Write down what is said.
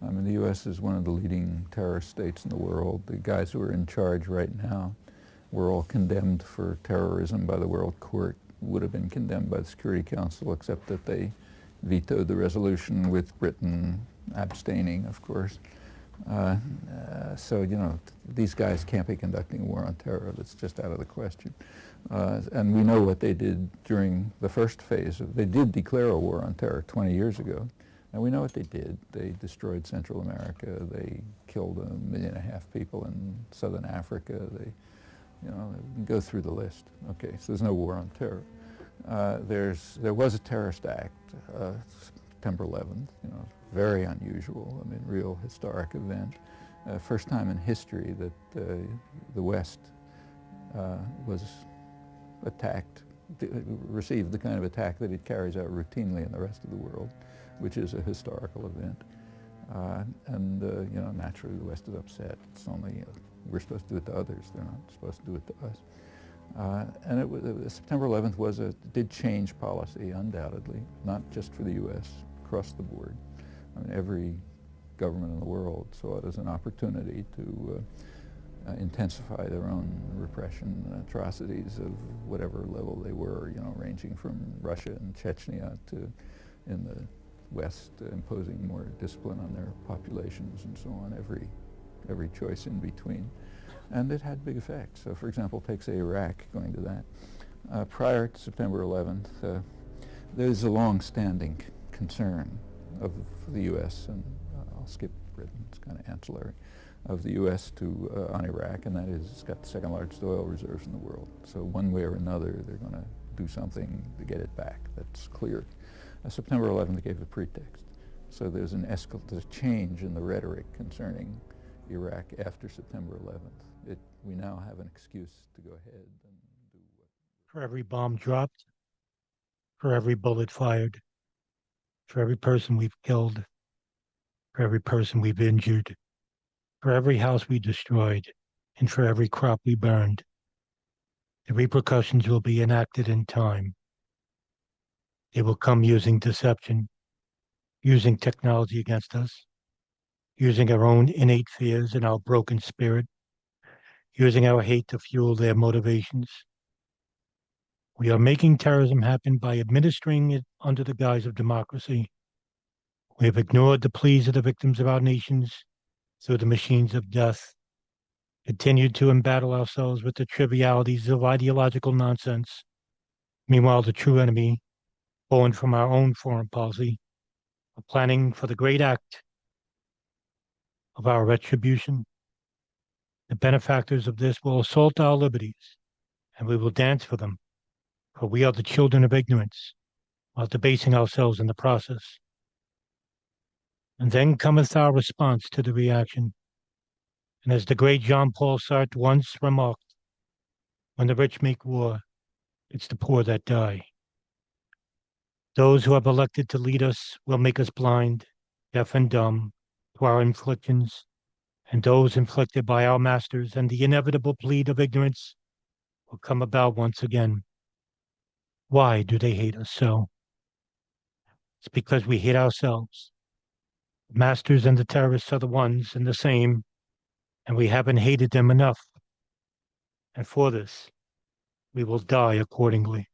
I mean, the U.S. is one of the leading terrorist states in the world. The guys who are in charge right now were all condemned for terrorism by the World Court, would have been condemned by the Security Council, except that they vetoed the resolution, with Britain abstaining, of course. So, you know, these guys can't be conducting a war on terror. That's just out of the question. And we know what they did during the first phase. They did declare a war on terror 20 years ago. And we know what they did. They destroyed Central America. They killed 1.5 million people in Southern Africa. They, you know, go through the list. Okay, so there's no war on terror. There was a terrorist act, September 11th, you know, very unusual, I mean, real historic event. First time in history that the West was attacked, received the kind of attack that it carries out routinely in the rest of the world, which is a historical event. You know, naturally the West is upset. It's only, we're supposed to do it to others, they're not supposed to do it to us. September 11th did change policy, undoubtedly, not just for the U.S., across the board. I mean, every government in the world saw it as an opportunity to intensify their own repression and atrocities of whatever level they were, you know, ranging from Russia and Chechnya to, in the West, imposing more discipline on their populations and so on, every choice in between. And it had big effects. So, for example, take, say, Iraq, going to that. Prior to September 11th, there's a long-standing concern of the U.S., and I'll skip Britain, it's kind of ancillary, of the U.S. on Iraq, and that is it's got the second largest oil reserves in the world. So one way or another, they're going to do something to get it back. That's clear. September 11th gave a pretext. So there's a change in the rhetoric concerning Iraq after September 11th. We now have an excuse to go ahead and do what. For every bomb dropped, for every bullet fired, for every person we've killed, for every person we've injured, for every house we destroyed, and for every crop we burned, the repercussions will be enacted in time. They will come using deception, using technology against us, using our own innate fears and our broken spirit, using our hate to fuel their motivations. We are making terrorism happen by administering it under the guise of democracy. We have ignored the pleas of the victims of our nations through the machines of death, continued to embattle ourselves with the trivialities of ideological nonsense. Meanwhile, the true enemy, born from our own foreign policy, are planning for the great act of our retribution. The benefactors of this will assault our liberties, and we will dance for them, for we are the children of ignorance, while debasing ourselves in the process. And then cometh our response to the reaction. And as the great Jean-Paul Sartre once remarked, when the rich make war, it's the poor that die. Those who have elected to lead us will make us blind, deaf and dumb to our inflictions, and those inflicted by our masters, and the inevitable plead of ignorance will come about once again. Why do they hate us so? It's because we hate ourselves. The masters and the terrorists are the ones and the same, and we haven't hated them enough. And for this, we will die accordingly.